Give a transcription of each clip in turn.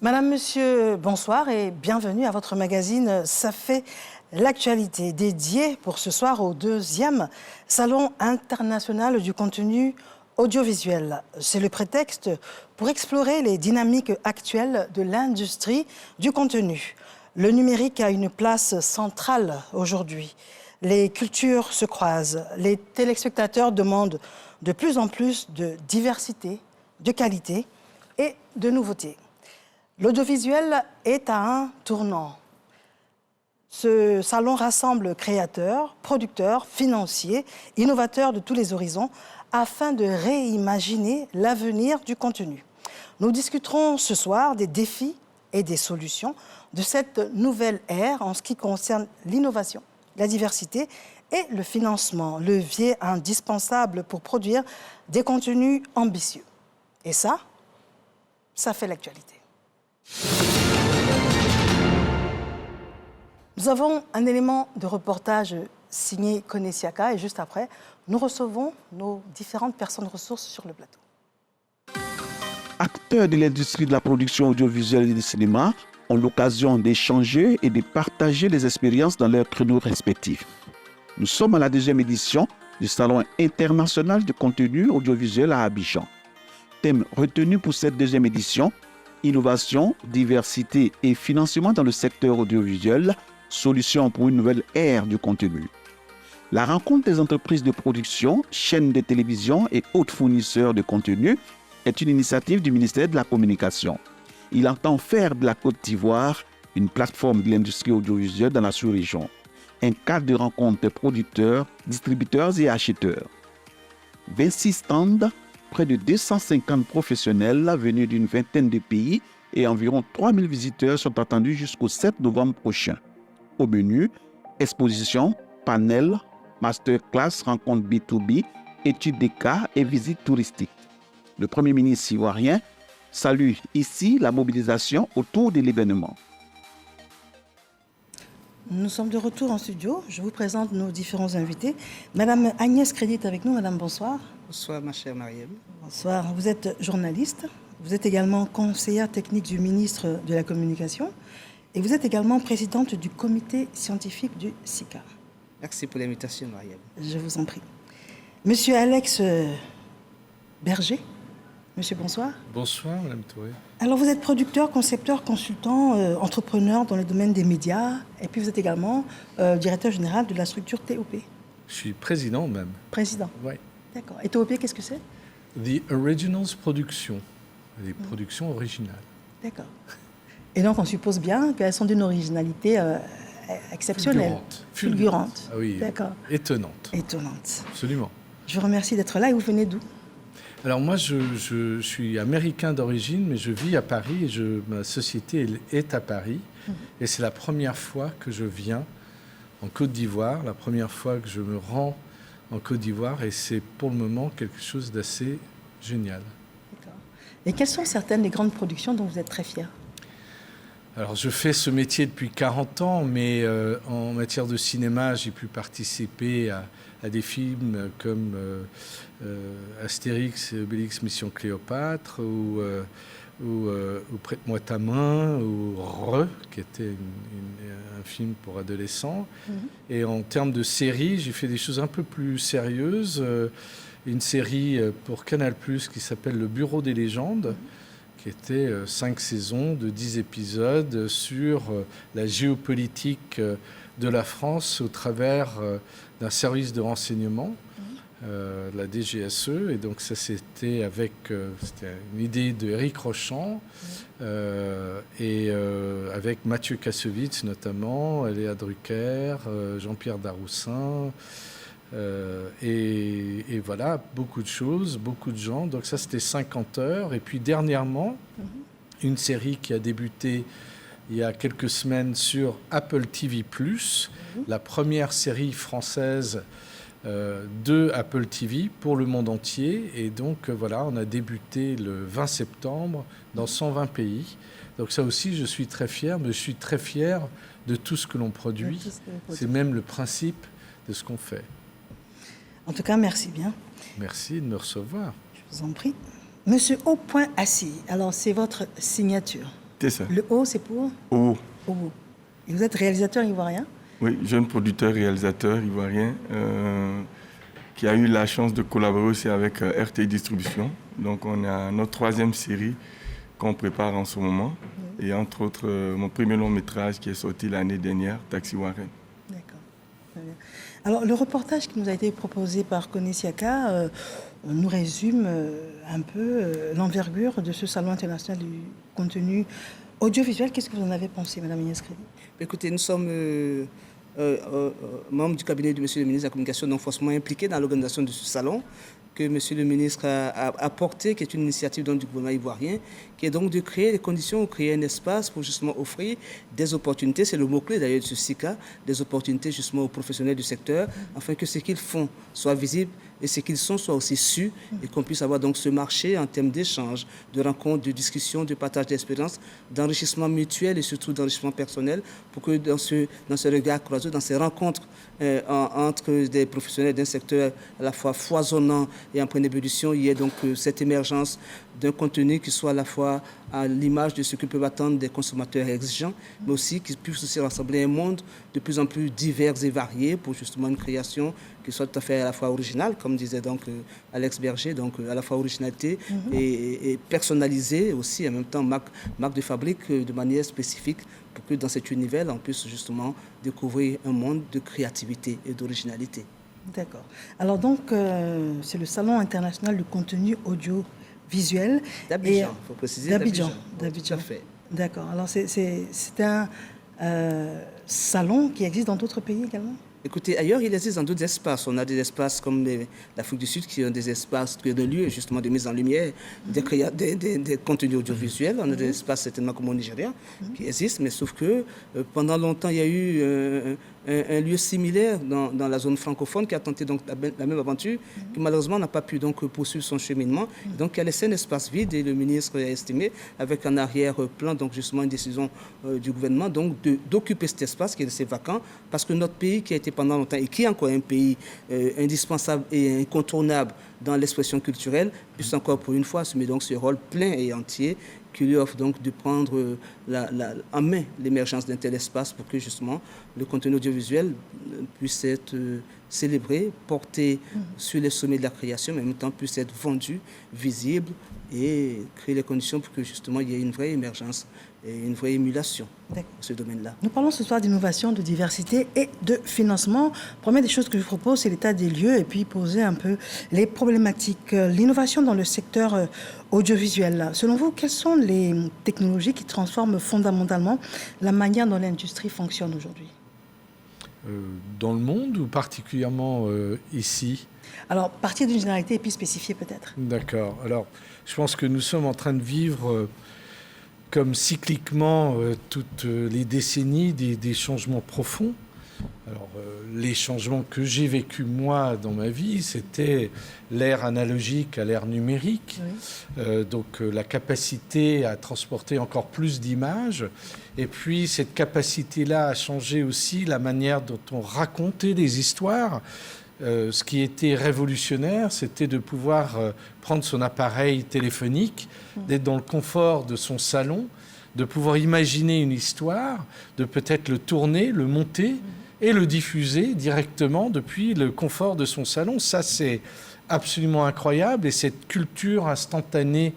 Madame, Monsieur, bonsoir et bienvenue à votre magazine Ça fait l'actualité, dédié pour ce soir au 2e Salon international du contenu audiovisuel. C'est le prétexte pour explorer les dynamiques actuelles de l'industrie du contenu. Le numérique a une place centrale aujourd'hui. Les cultures se croisent, les téléspectateurs demandent de plus en plus de diversité, de qualité et de nouveautés. L'audiovisuel est à un tournant. Ce salon rassemble créateurs, producteurs, financiers, innovateurs de tous les horizons afin de réimaginer l'avenir du contenu. Nous discuterons ce soir des défis et des solutions de cette nouvelle ère en ce qui concerne l'innovation, la diversité et le financement, levier indispensable pour produire des contenus ambitieux. Et ça fait l'actualité. Nous avons un élément de reportage signé Konesiaka et juste après, nous recevons nos différentes personnes ressources sur le plateau. Acteurs de l'industrie de la production audiovisuelle et du cinéma ont l'occasion d'échanger et de partager les expériences dans leurs créneaux respectifs. Nous sommes à la 2e édition du Salon international du contenu audiovisuel à Abidjan. Thème retenu pour cette 2e édition, innovation, diversité et financement dans le secteur audiovisuel, solutions pour une nouvelle ère du contenu. La rencontre des entreprises de production, chaînes de télévision et autres fournisseurs de contenu est une initiative du ministère de la Communication. Il entend faire de la Côte d'Ivoire une plateforme de l'industrie audiovisuelle dans la sous-région, un cadre de rencontre de producteurs, distributeurs et acheteurs. 26 stands, près de 250 professionnels venus d'une vingtaine de pays et environ 3000 visiteurs sont attendus jusqu'au 7 novembre prochain. Au menu, exposition, panel, masterclass, rencontres B2B, études des cas et visites touristiques. Le Premier ministre ivoirien salue ici la mobilisation autour de l'événement. Nous sommes de retour en studio. Je vous présente nos différents invités. Madame Agnès Crédit est avec nous. Madame, bonsoir. Bonsoir, ma chère Marielle. Bonsoir. Vous êtes journaliste. Vous êtes également conseillère technique du ministre de la Communication. Et vous êtes également présidente du comité scientifique du SICA. Merci pour l'invitation, Marielle. Je vous en prie. Monsieur Alex Berger. Monsieur, bonsoir. Bonsoir, Madame Touré. Alors, vous êtes producteur, concepteur, consultant, entrepreneur dans le domaine des médias. Et puis, vous êtes également directeur général de la structure TOP. Je suis président même. Président. Oui. D'accord. Et TOP, qu'est-ce que c'est? The Originals Productions, les productions originales. D'accord. Et donc, on suppose bien qu'elles sont d'une originalité exceptionnelle. Fulgurante. Ah oui. D'accord. Étonnante. Étonnante. Absolument. Je vous remercie d'être là. Et vous venez d'où? Alors moi, je suis américain d'origine, mais je vis à Paris et ma société est à Paris. Et c'est la première fois que je viens en Côte d'Ivoire, la première fois que je me rends en Côte d'Ivoire, et c'est pour le moment quelque chose d'assez génial. D'accord. Et quelles sont certaines des grandes productions dont vous êtes très fier? Alors, je fais ce métier depuis 40 ans, mais en matière de cinéma, j'ai pu participer à des films comme Astérix et Obélix Mission Cléopâtre, ou Prête-moi ta main, ou qui était un film pour adolescents. Et en termes de séries, j'ai fait des choses un peu plus sérieuses. Une série pour Canal+, qui s'appelle Le Bureau des légendes, qui était 5 saisons de 10 épisodes sur la géopolitique de la France au travers d'un service de renseignement, la DGSE. Et donc ça, c'était une idée de Éric Rochant, et avec Mathieu Kassovitz notamment, Léa Drucker, Jean-Pierre Daroussin, et voilà, beaucoup de choses, beaucoup de gens. Donc ça, c'était 50 heures. Et puis dernièrement, une série qui a débuté il y a quelques semaines sur Apple TV+, la première série française de Apple TV pour le monde entier. Et donc voilà, on a débuté le 20 septembre dans 120 pays. Donc ça aussi, je suis très fier, mais je suis très fier de tout ce que l'on produit. C'est même le principe de ce qu'on fait. En tout cas, merci bien. Merci de me recevoir. Je vous en prie. Monsieur Au Point Assis, alors c'est votre signature. C'était ça. Le O, c'est pour Oh, Obo. Et vous êtes réalisateur ivoirien? oui, jeune producteur, réalisateur ivoirien qui a eu la chance de collaborer aussi avec RTI Distribution. Donc on a notre 3e série qu'on prépare en ce moment. Et entre autres, mon premier long métrage qui est sorti l'année dernière, Taxi Warren. D'accord. Très bien. Alors, le reportage qui nous a été proposé par Kone Siaka nous résume un peu l'envergure de ce Salon international du contenu audiovisuel. Qu'est-ce que vous en avez pensé, Madame Inès Crédit? Écoutez, nous sommes membres du cabinet du Monsieur le ministre de la Communication, donc forcément impliqués dans l'organisation de ce salon que Monsieur le ministre a porté, qui est une initiative donc, du gouvernement ivoirien, qui est donc de créer les conditions, créer un espace pour justement offrir des opportunités, c'est le mot-clé d'ailleurs de ce SICA, des opportunités justement aux professionnels du secteur, afin que ce qu'ils font soit visible et ce qu'ils sont soit aussi su, et qu'on puisse avoir donc ce marché en termes d'échanges, de rencontres, de discussions, de partage d'expériences, d'enrichissement mutuel et surtout d'enrichissement personnel, pour que dans ce regard croisé, dans ces rencontres entre des professionnels d'un secteur à la fois foisonnant et en pleine ébullition, il y ait donc cette émergence d'un contenu qui soit à la fois à l'image de ce que peuvent attendre des consommateurs exigeants, mais aussi qui puisse aussi rassembler un monde de plus en plus divers et varié pour justement une création qui soit tout à fait à la fois originale, comme disait donc Alex Berger, donc à la fois originalité et personnalisée aussi, en même temps marque de fabrique de manière spécifique pour que dans cet univers, on puisse justement découvrir un monde de créativité et d'originalité. D'accord. Alors donc, c'est le Salon international du contenu audiovisuel. D'Abidjan, il faut préciser. D'Abidjan. Tout à fait. D'accord. Alors c'est un salon qui existe dans d'autres pays également? Écoutez, ailleurs, il existe dans d'autres espaces. On a des espaces comme l'Afrique du Sud qui ont des espaces de lieux justement de mise en lumière des contenus audiovisuels. On a des espaces certainement comme au Nigeria qui existent, mais sauf que pendant longtemps, il y a eu un lieu similaire dans la zone francophone qui a tenté donc la même aventure, qui malheureusement n'a pas pu donc poursuivre son cheminement. Donc il a laissé un espace vide et le ministre a estimé, avec en arrière-plan donc justement une décision du gouvernement donc d'occuper cet espace qui est laissé vacant, parce que notre pays qui a été pendant longtemps et qui est encore un pays indispensable et incontournable dans l'expression culturelle, puisse encore pour une fois assumer donc ce rôle plein et entier qui lui offre donc de prendre en main l'émergence d'un tel espace pour que justement le contenu audiovisuel puisse être célébré, porté sur les sommets de la création, mais en même temps puisse être vendu, visible et créer les conditions pour que justement il y ait une vraie émergence et une vraie émulation dans ce domaine-là. Nous parlons ce soir d'innovation, de diversité et de financement. Première des choses que je vous propose, c'est l'état des lieux et puis poser un peu les problématiques. L'innovation dans le secteur audiovisuel. Selon vous, quelles sont les technologies qui transforment fondamentalement la manière dont l'industrie fonctionne aujourd'hui? Dans le monde ou particulièrement ici? Alors, partir d'une généralité et puis spécifier peut-être. D'accord. Alors, je pense que nous sommes en train de vivre comme cycliquement toutes les décennies des changements profonds. Alors, les changements que j'ai vécus moi dans ma vie, c'était l'ère analogique à l'ère numérique. Oui. Donc, la capacité à transporter encore plus d'images. Et puis, cette capacité-là a changé aussi la manière dont on racontait des histoires. Ce qui était révolutionnaire, c'était de pouvoir prendre son appareil téléphonique, d'être dans le confort de son salon, de pouvoir imaginer une histoire, de peut-être le tourner, le monter et le diffuser directement depuis le confort de son salon. Ça, c'est absolument incroyable. Et cette culture instantanée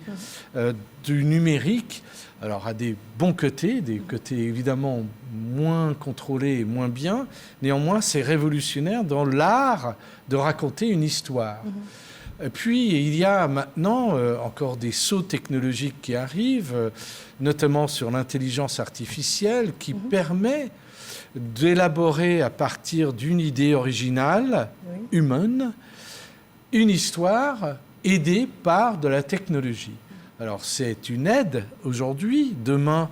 du numérique, alors a des bons côtés, des côtés évidemment moins contrôlés et moins bien. Néanmoins, c'est révolutionnaire dans l'art de raconter une histoire. Et puis, il y a maintenant encore des sauts technologiques qui arrivent, notamment sur l'intelligence artificielle, qui permet d'élaborer à partir d'une idée originale, humaine, une histoire aidée par de la technologie. Alors, c'est une aide aujourd'hui. Demain,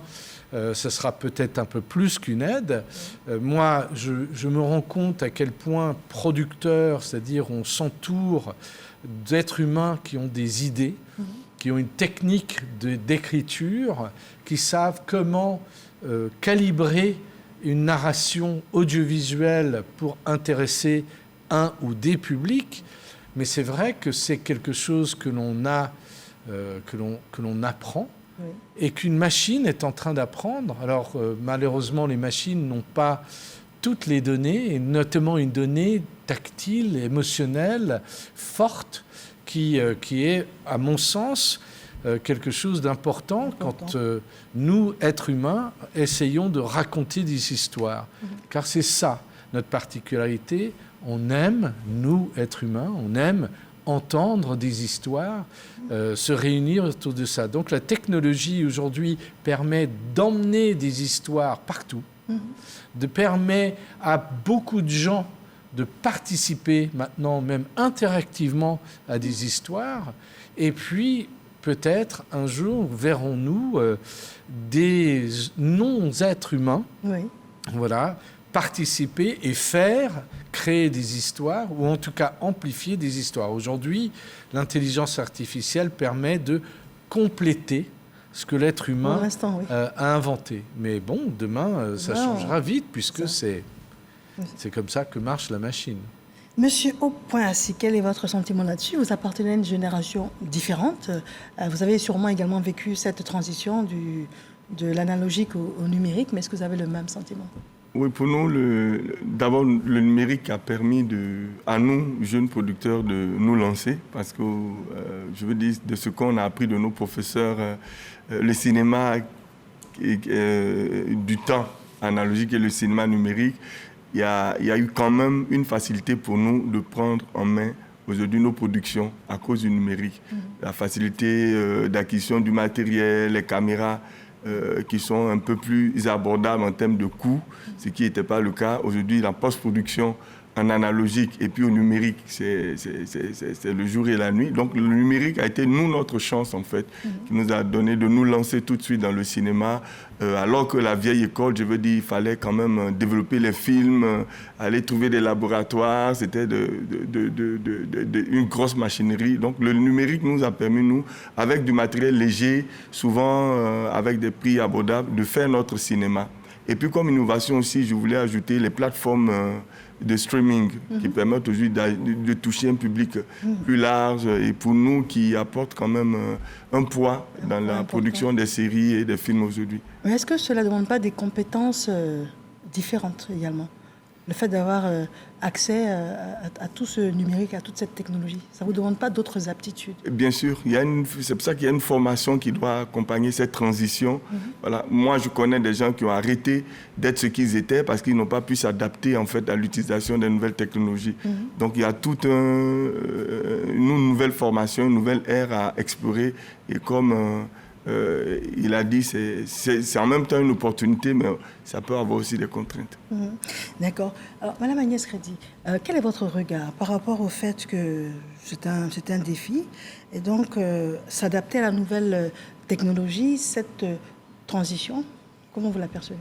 ce sera peut-être un peu plus qu'une aide. Moi, je me rends compte à quel point producteur, c'est-à-dire on s'entoure d'êtres humains qui ont des idées, qui ont une technique d'écriture, qui savent comment calibrer une narration audiovisuelle pour intéresser un ou des publics. Mais c'est vrai que c'est quelque chose que l'on a, que l'on apprend, et qu'une machine est en train d'apprendre. Alors, malheureusement, les machines n'ont pas toutes les données, et notamment une donnée tactile, émotionnelle, forte, qui est, à mon sens, quelque chose d'important quand nous, êtres humains, essayons de raconter des histoires. Car c'est ça, notre particularité. On aime, nous, êtres humains, on aime entendre des histoires, se réunir autour de ça. Donc la technologie aujourd'hui permet d'emmener des histoires partout, permet à beaucoup de gens de participer maintenant, même interactivement, à des histoires. Et puis, peut-être, un jour, verrons-nous des non-êtres humains, voilà, participer et créer des histoires, ou en tout cas amplifier des histoires. Aujourd'hui, l'intelligence artificielle permet de compléter ce que l'être humain a inventé. Mais bon, demain, ça changera vite, puisque c'est comme ça que marche la machine. Monsieur Opoinassi, quel est votre sentiment là-dessus? Vous appartenez à une génération différente. Vous avez sûrement également vécu cette transition de l'analogique au numérique, mais est-ce que vous avez le même sentiment? Oui, pour nous, d'abord, le numérique a permis à nous, jeunes producteurs, de nous lancer, parce que, je veux dire, de ce qu'on a appris de nos professeurs, le cinéma du temps analogique et le cinéma numérique, il y a eu quand même une facilité pour nous de prendre en main aujourd'hui nos productions à cause du numérique. La facilité d'acquisition du matériel, les caméras, qui sont un peu plus abordables en termes de coûts, ce qui n'était pas le cas. Aujourd'hui, la post-production en analogique et puis au numérique, c'est le jour et la nuit. Donc le numérique a été, nous, notre chance, en fait, qui nous a donné de nous lancer tout de suite dans le cinéma, alors que la vieille école, je veux dire, il fallait quand même développer les films, aller trouver des laboratoires, c'était une grosse machinerie. Donc le numérique nous a permis, nous, avec du matériel léger, souvent avec des prix abordables, de faire notre cinéma. Et puis comme innovation aussi, je voulais ajouter les plateformes de streaming qui permettent aujourd'hui de toucher un public plus large et pour nous qui apportent quand même un poids dans la production des séries et des films aujourd'hui. Mais est-ce que cela ne demande pas des compétences différentes également? Le fait d'avoir accès à tout ce numérique, à toute cette technologie, ça ne vous demande pas d'autres aptitudes? Bien sûr, c'est pour ça qu'il y a une formation qui doit accompagner cette transition. Voilà. Moi, je connais des gens qui ont arrêté d'être ce qu'ils étaient parce qu'ils n'ont pas pu s'adapter en fait, à l'utilisation des nouvelles technologies. Donc, il y a toute une nouvelle formation, une nouvelle ère à explorer. Et comme il a dit, c'est en même temps une opportunité, mais ça peut avoir aussi des contraintes. D'accord. Alors, Madame Agnès Crédy, quel est votre regard par rapport au fait que c'est un défi et donc s'adapter à la nouvelle technologie, cette transition, comment vous l'apercevez?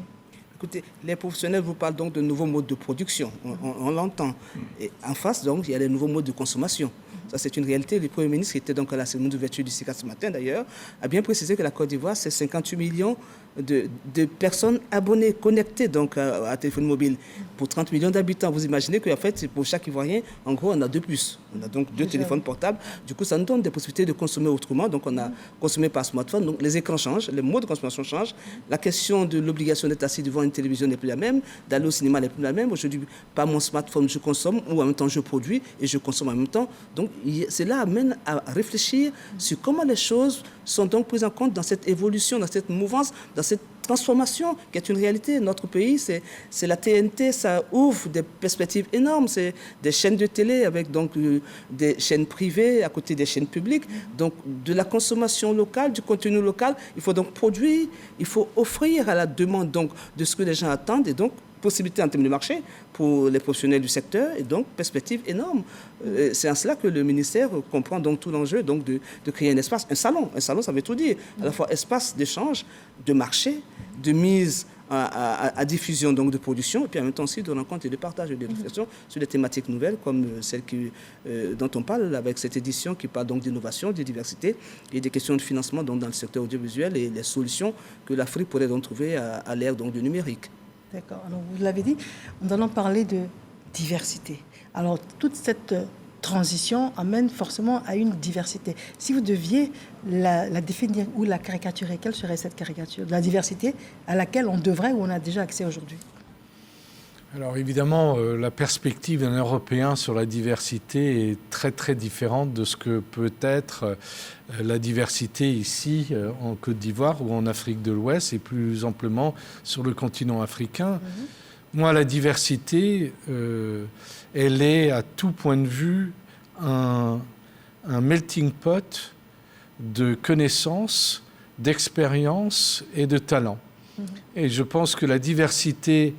Écoutez, les professionnels vous parlent donc de nouveaux modes de production, on l'entend. Et en face, donc, il y a les nouveaux modes de consommation. Ça, c'est une réalité. Le Premier ministre, qui était donc à la cérémonie d'ouverture du CICAD ce matin, d'ailleurs, a bien précisé que la Côte d'Ivoire, c'est 58 millions de personnes abonnées, connectées donc à téléphone mobile. Pour 30 millions d'habitants, vous imaginez qu'en fait, pour chaque Ivoirien, en gros, on a 2 plus. On a donc 2 téléphones portables. Du coup, ça nous donne des possibilités de consommer autrement. Donc, on a consommé par smartphone. Donc, les écrans changent, les modes de consommation changent. La question de l'obligation d'être assis devant une télévision n'est plus la même. D'aller au cinéma n'est plus la même. Aujourd'hui, par mon smartphone, je consomme ou en même temps, je produis et je consomme en même temps. Donc, cela amène à réfléchir sur comment les choses sont donc prises en compte dans cette évolution, dans cette mouvance, dans cette transformation qui est une réalité. Notre pays, c'est la TNT, ça ouvre des perspectives énormes. C'est des chaînes de télé avec donc des chaînes privées à côté des chaînes publiques. Donc de la consommation locale, du contenu local, il faut donc produire, il faut offrir à la demande donc de ce que les gens attendent et donc possibilités en termes de marché pour les professionnels du secteur et donc perspectives énormes. C'est en cela que le ministère comprend donc tout l'enjeu donc de créer un espace, un salon. Un salon, ça veut tout dire. À la fois espace d'échange, de marché, de mise à diffusion donc de production et puis en même temps aussi de rencontre et de partage et de réflexion sur des thématiques nouvelles comme celle dont on parle avec cette édition qui parle donc d'innovation, de diversité et des questions de financement donc dans le secteur audiovisuel et les solutions que l'Afrique pourrait donc trouver à l'ère donc du numérique. D'accord. Alors, vous l'avez dit, nous allons parler de diversité. Alors, toute cette transition amène forcément à une diversité. Si vous deviez la définir ou la caricaturer, quelle serait cette caricature de la diversité à laquelle on devrait ou on a déjà accès aujourd'hui? Alors évidemment, la perspective d'un Européen sur la diversité est très très différente de ce que peut être la diversité ici en Côte d'Ivoire ou en Afrique de l'Ouest et plus amplement sur le continent africain. Moi, la diversité, elle est à tout point de vue un melting pot de connaissances, d'expériences et de talents. Et je pense que la diversité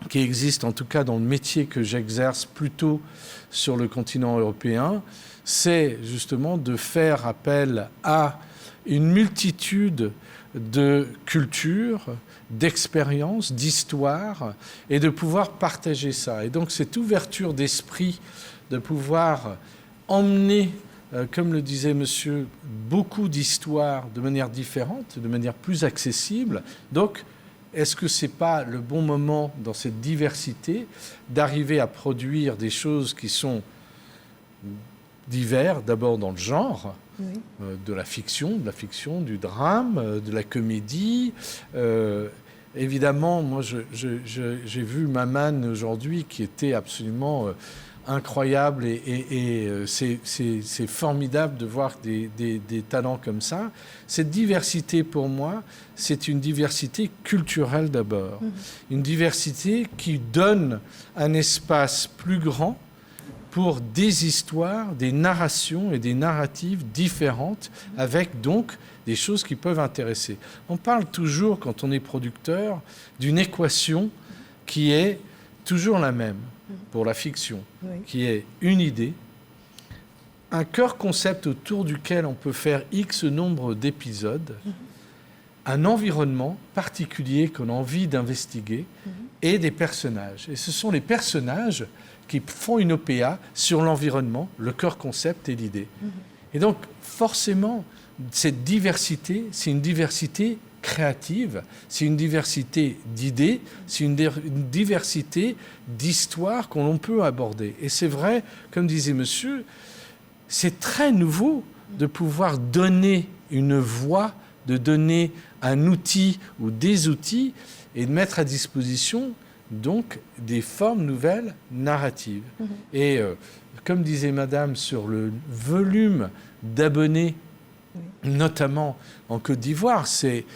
qui existe, en tout cas dans le métier que j'exerce plutôt sur le continent européen, c'est justement de faire appel à une multitude de cultures, d'expériences, d'histoires, et de pouvoir partager ça. Et donc cette ouverture d'esprit, de pouvoir emmener, comme le disait monsieur, beaucoup d'histoires de manière différente, de manière plus accessible. Donc, est-ce que ce n'est pas le bon moment dans cette diversité d'arriver à produire des choses qui sont diverses, d'abord dans le genre, de la fiction, du drame, de la comédie. Évidemment, moi, j'ai vu Maman aujourd'hui qui était absolument incroyable et c'est formidable de voir des talents comme ça. Cette diversité, pour moi, c'est une diversité culturelle d'abord. Une diversité qui donne un espace plus grand pour des histoires, des narrations et des narratives différentes, avec donc des choses qui peuvent intéresser. On parle toujours, quand on est producteur, d'une équation qui est toujours la même pour la fiction, qui est une idée, un cœur concept autour duquel on peut faire X nombre d'épisodes, un environnement particulier qu'on a envie d'investiguer et des personnages. Et ce sont les personnages qui font une OPA sur l'environnement, le cœur concept et l'idée. Et donc, forcément, cette diversité, c'est une diversité créative, c'est une diversité d'idées, c'est une diversité d'histoires qu'on peut aborder. Et c'est vrai, comme disait monsieur, c'est très nouveau de pouvoir donner une voix, de donner un outil ou des outils et de mettre à disposition donc des formes nouvelles narratives. Et comme disait madame, sur le volume d'abonnés, notamment en Côte d'Ivoire, c'est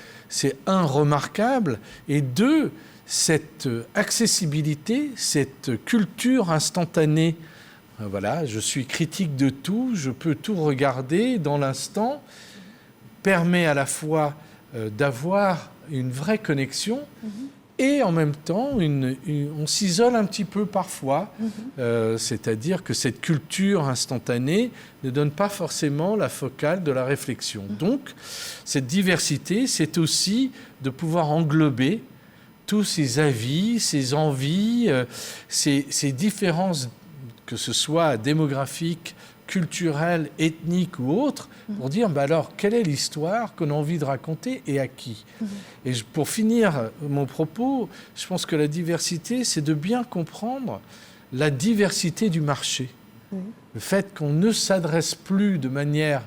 un, remarquable, et deux, cette accessibilité, cette culture instantanée. Voilà, je suis critique de tout, je peux tout regarder dans l'instant, permet à la fois d'avoir une vraie connexion et en même temps, on s'isole un petit peu parfois, c'est-à-dire que cette culture instantanée ne donne pas forcément la focale de la réflexion. Donc, cette diversité, c'est aussi de pouvoir englober tous ces avis, ces envies, ces différences, que ce soit démographiques, culturelles, ethniques ou autres, pour dire, alors, quelle est l'histoire qu'on a envie de raconter et à qui? Et pour finir mon propos, je pense que la diversité, c'est de bien comprendre la diversité du marché. Le fait qu'on ne s'adresse plus de manière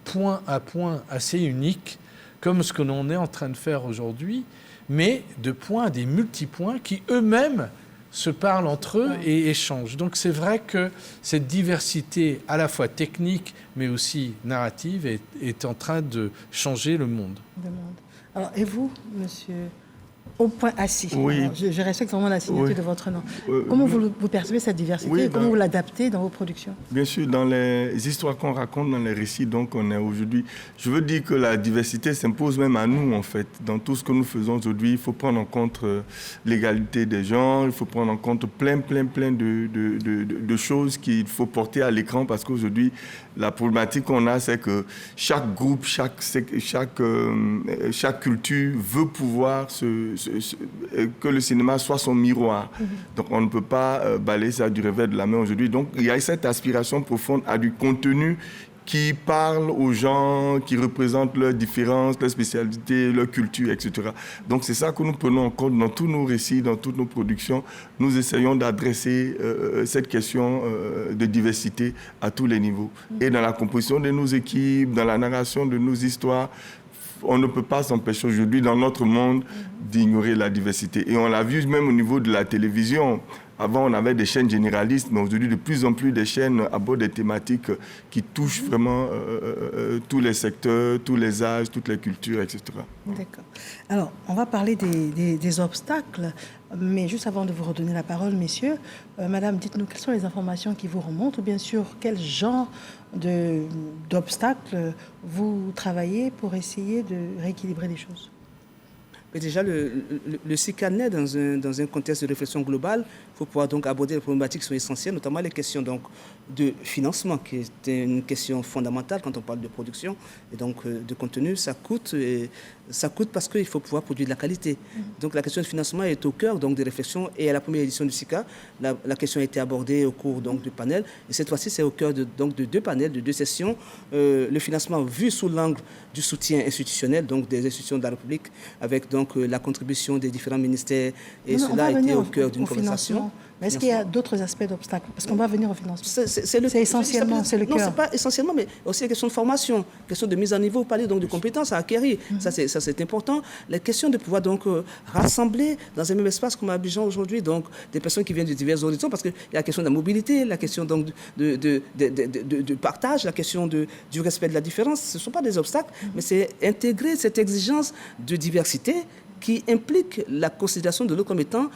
point à point assez unique, comme ce que l'on est en train de faire aujourd'hui, mais de points à des multipoints qui eux-mêmes se parlent entre eux et échangent. Donc c'est vrai que cette diversité à la fois technique mais aussi narrative est en train de changer le monde. Alors, et vous, monsieur, au point assis, oui. Alors, je respecte vraiment la signature de votre nom. Comment vous percevez cette diversité et comment vous l'adaptez dans vos productions? Bien sûr, dans les histoires qu'on raconte, dans les récits, donc on est aujourd'hui, je veux dire que la diversité s'impose même à nous, en fait. Dans tout ce que nous faisons aujourd'hui, il faut prendre en compte l'égalité des genres, il faut prendre en compte plein de choses qu'il faut porter à l'écran, parce qu'aujourd'hui, la problématique qu'on a, c'est que chaque groupe, chaque culture veut pouvoir que le cinéma soit son miroir. Donc on ne peut pas balayer ça du revers de la main aujourd'hui. Donc il y a cette aspiration profonde à du contenu qui parle aux gens, qui représente leurs différences, leurs spécialités, leur culture, etc. Donc c'est ça que nous prenons en compte dans tous nos récits, dans toutes nos productions. Nous essayons d'adresser cette question de diversité à tous les niveaux. Et dans la composition de nos équipes, dans la narration de nos histoires, on ne peut pas s'empêcher aujourd'hui dans notre monde d'ignorer la diversité. Et on l'a vu même au niveau de la télévision. Avant, on avait des chaînes généralistes, mais aujourd'hui, de plus en plus, des chaînes abordent des thématiques qui touchent vraiment tous les secteurs, tous les âges, toutes les cultures, etc. D'accord. Alors, on va parler des obstacles, mais juste avant de vous redonner la parole, messieurs, madame, dites-nous quelles sont les informations qui vous remontent, ou bien sûr, quel genre d'obstacles vous travaillez pour essayer de rééquilibrer les choses? Mais déjà, le SICA naît dans un contexte de réflexion globale. Il faut pouvoir donc aborder les problématiques qui sont essentielles, notamment les questions donc, de financement, qui est une question fondamentale quand on parle de production et donc de contenu. Ça coûte parce qu'il faut pouvoir produire de la qualité. Donc la question de financement est au cœur donc, des réflexions. Et à la première édition du SICA, la question a été abordée au cours donc, du panel. Et cette fois-ci, c'est au cœur de 2 panels, de 2 sessions. Le financement vu sous l'angle du soutien institutionnel, donc des institutions de la République, avec donc la contribution des différents ministères. Et cela a été au cœur d'une conversation. Mais est-ce qu'il y a d'autres aspects d'obstacles? Parce qu'on va venir au financement. C'est essentiellement, c'est le cœur. Non, ce n'est pas essentiellement, mais aussi les questions de formation, questions de mise à niveau, vous parlez donc de compétences à acquérir. Ça, c'est important. La question de pouvoir donc rassembler dans un même espace comme à Abidjan aujourd'hui, donc des personnes qui viennent de divers horizons, parce qu'il y a la question de la mobilité, la question donc de partage, la question du respect de la différence. Ce ne sont pas des obstacles, mais c'est intégrer cette exigence de diversité qui implique la considération de l'autre comme étant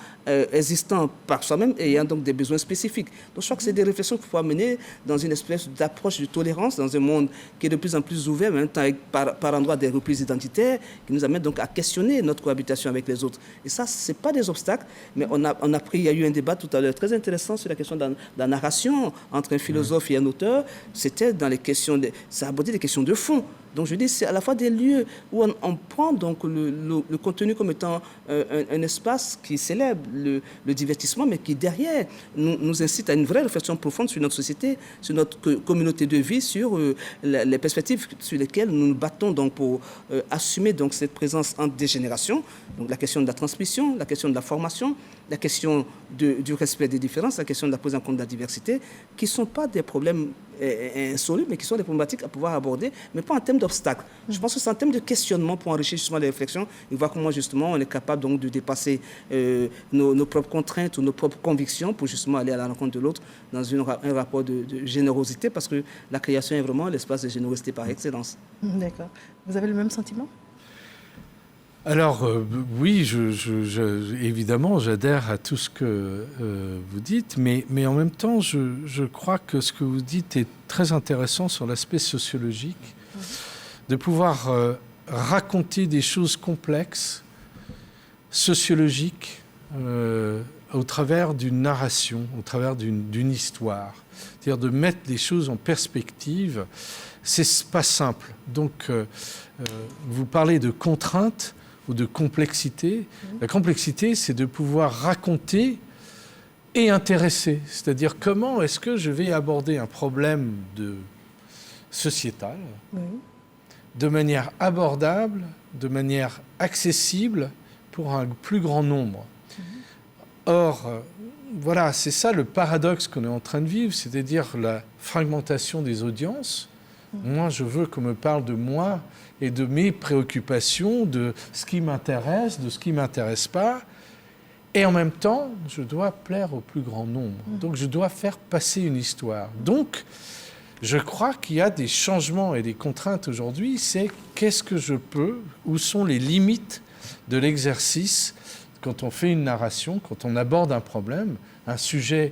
existant par soi-même et ayant donc des besoins spécifiques. Donc je crois que c'est des réflexions qu'il faut mener dans une espèce d'approche de tolérance dans un monde qui est de plus en plus ouvert, mais en même temps avec par endroits des reprises identitaires qui nous amènent donc à questionner notre cohabitation avec les autres. Et ça, ce n'est pas des obstacles, mais il y a eu un débat tout à l'heure très intéressant sur la question de la narration entre un philosophe et un auteur. C'était dans les questions, ça a abordé des questions de fond. Donc je dis, c'est à la fois des lieux où on prend donc le contenu comme étant un espace qui célèbre le divertissement, mais qui derrière nous incite à une vraie réflexion profonde sur notre société, sur notre communauté de vie, sur les perspectives sur lesquelles nous nous battons donc pour assumer donc cette présence entre des générations. Donc la question de la transmission, la question de la formation, la question du respect des différences, la question de la prise en compte de la diversité, qui ne sont pas des problèmes insolubles, mais qui sont des problématiques à pouvoir aborder, mais pas en termes d'obstacles. Je pense que c'est en termes de questionnement pour enrichir justement les réflexions et voir comment justement on est capable donc de dépasser nos propres contraintes ou nos propres convictions pour justement aller à la rencontre de l'autre dans un rapport de générosité, parce que la création est vraiment l'espace de générosité par excellence. D'accord. Vous avez le même sentiment ? Alors, oui, évidemment, j'adhère à tout ce que vous dites, mais en même temps, je crois que ce que vous dites est très intéressant sur l'aspect sociologique, de pouvoir raconter des choses complexes, sociologiques, au travers d'une narration, au travers d'une histoire. C'est-à-dire de mettre les choses en perspective, c'est pas simple. Donc, vous parlez de contraintes, ou de complexité. La complexité, c'est de pouvoir raconter et intéresser. C'est-à-dire comment est-ce que je vais aborder un problème sociétal de manière abordable, de manière accessible pour un plus grand nombre. Or, voilà, c'est ça le paradoxe qu'on est en train de vivre, c'est-à-dire la fragmentation des audiences. Moi, je veux qu'on me parle de moi et de mes préoccupations, de ce qui m'intéresse, de ce qui ne m'intéresse pas. Et en même temps, je dois plaire au plus grand nombre. Donc, je dois faire passer une histoire. Donc, je crois qu'il y a des changements et des contraintes aujourd'hui. C'est qu'est-ce que je peux, où sont les limites de l'exercice quand on fait une narration, quand on aborde un problème, un sujet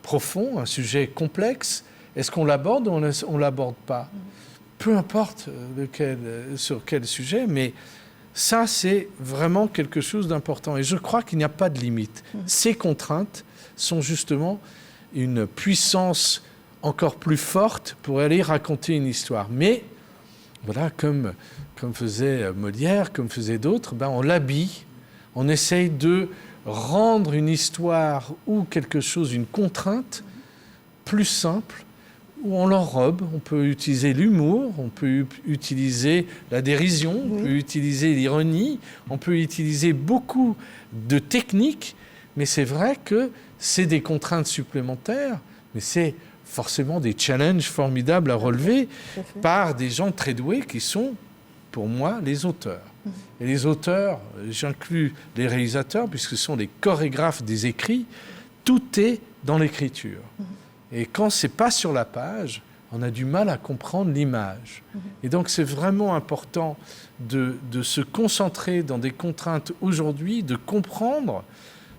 profond, un sujet complexe. Est-ce qu'on l'aborde ou on ne l'aborde pas ? Peu importe sur quel sujet, mais ça, c'est vraiment quelque chose d'important. Et je crois qu'il n'y a pas de limite. Ces contraintes sont justement une puissance encore plus forte pour aller raconter une histoire. Mais, voilà, comme faisait Molière, comme faisaient d'autres, on l'habille, on essaye de rendre une histoire ou quelque chose, une contrainte, plus simple, où on l'enrobe. On peut utiliser l'humour, on peut utiliser la dérision, on peut utiliser l'ironie, on peut utiliser beaucoup de techniques, mais c'est vrai que c'est des contraintes supplémentaires, mais c'est forcément des challenges formidables à relever par des gens très doués qui sont, pour moi, les auteurs. Et les auteurs, j'inclus les réalisateurs, puisque ce sont les chorégraphes des écrits, tout est dans l'écriture. Et quand c'est pas sur la page, on a du mal à comprendre l'image. Et donc c'est vraiment important de se concentrer dans des contraintes aujourd'hui, de comprendre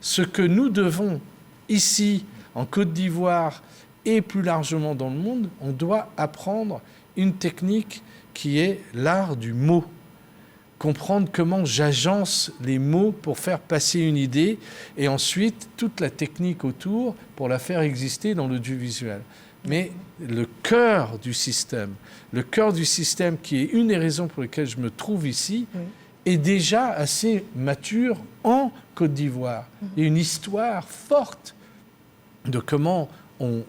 ce que nous devons ici, en Côte d'Ivoire, et plus largement dans le monde. On doit apprendre une technique qui est l'art du mot. Comprendre comment j'agence les mots pour faire passer une idée et ensuite toute la technique autour pour la faire exister dans l'audiovisuel. Mais le cœur du système qui est une des raisons pour lesquelles je me trouve ici, est déjà assez mature en Côte d'Ivoire. Il y a une histoire forte de comment on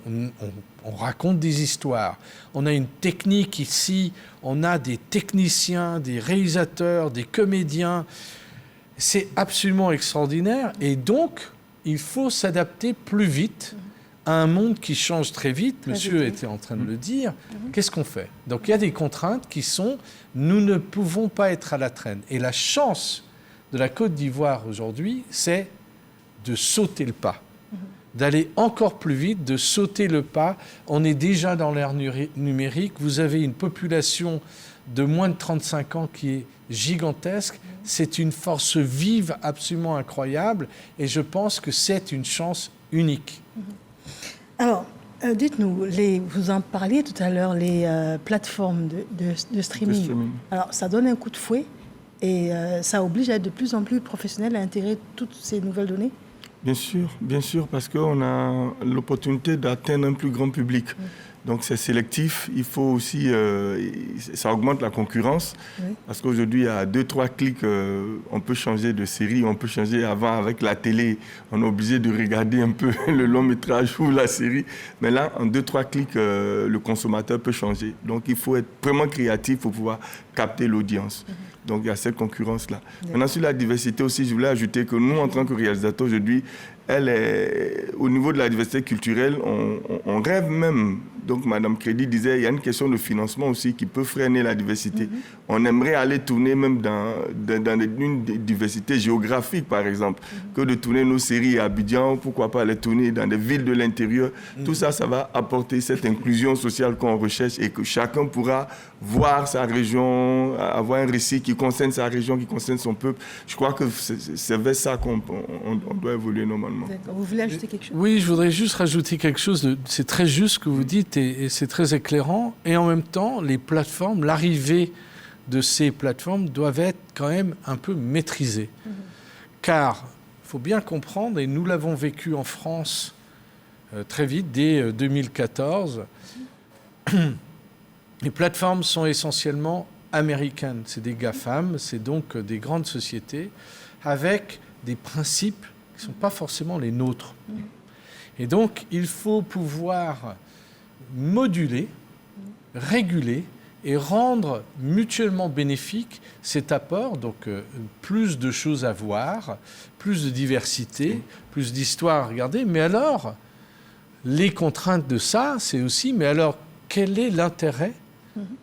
raconte des histoires. On a une technique ici, on a des techniciens, des réalisateurs, des comédiens. C'est absolument extraordinaire. Et donc, il faut s'adapter plus vite à un monde qui change très vite. Monsieur était en train de le dire. Qu'est-ce qu'on fait? Donc, il y a des contraintes qui sont, nous ne pouvons pas être à la traîne. Et la chance de la Côte d'Ivoire aujourd'hui, c'est de sauter le pas. D'aller encore plus vite, de sauter le pas. On est déjà dans l'ère numérique. Vous avez une population de moins de 35 ans qui est gigantesque. C'est une force vive absolument incroyable et je pense que c'est une chance unique. Alors, dites-nous, vous en parliez tout à l'heure, les plateformes de streaming. Alors, ça donne un coup de fouet et ça oblige à être de plus en plus professionnel à intégrer toutes ces nouvelles données? Bien sûr, parce qu'on a l'opportunité d'atteindre un plus grand public. Donc c'est sélectif, il faut aussi, ça augmente la concurrence, parce qu'aujourd'hui, à 2-3 clics, on peut changer de série, on peut changer avant avec la télé, on est obligé de regarder un peu le long métrage ou la série, mais là, en 2-3 clics, le consommateur peut changer. Donc il faut être vraiment créatif pour pouvoir capter l'audience. Donc il y a cette concurrence-là. Maintenant, sur la diversité aussi, je voulais ajouter que nous, en tant que réalisateurs aujourd'hui, au niveau de la diversité culturelle, on rêve même. Donc, Madame Crédit disait, il y a une question de financement aussi qui peut freiner la diversité. On aimerait aller tourner même dans une diversité géographique, par exemple, que de tourner nos séries à Abidjan, pourquoi pas aller tourner dans des villes de l'intérieur. Tout ça, ça va apporter cette inclusion sociale qu'on recherche et que chacun pourra voir sa région, avoir un récit qui concerne sa région, qui concerne son peuple. Je crois que c'est vers ça qu'on doit évoluer normalement. Vous voulez ajouter quelque chose? Oui, je voudrais juste rajouter quelque chose. C'est très juste ce que vous dites et c'est très éclairant. Et en même temps, les plateformes, l'arrivée de ces plateformes doivent être quand même un peu maîtrisées. Car il faut bien comprendre, et nous l'avons vécu en France très vite, dès 2014, les plateformes sont essentiellement américaines. C'est des GAFAM, c'est donc des grandes sociétés avec des principes qui ne sont pas forcément les nôtres. Et donc, il faut pouvoir moduler, réguler et rendre mutuellement bénéfique cet apport. Donc, plus de choses à voir, plus de diversité, plus d'histoires à regarder. Mais alors, les contraintes de ça, c'est aussi, mais alors, quel est l'intérêt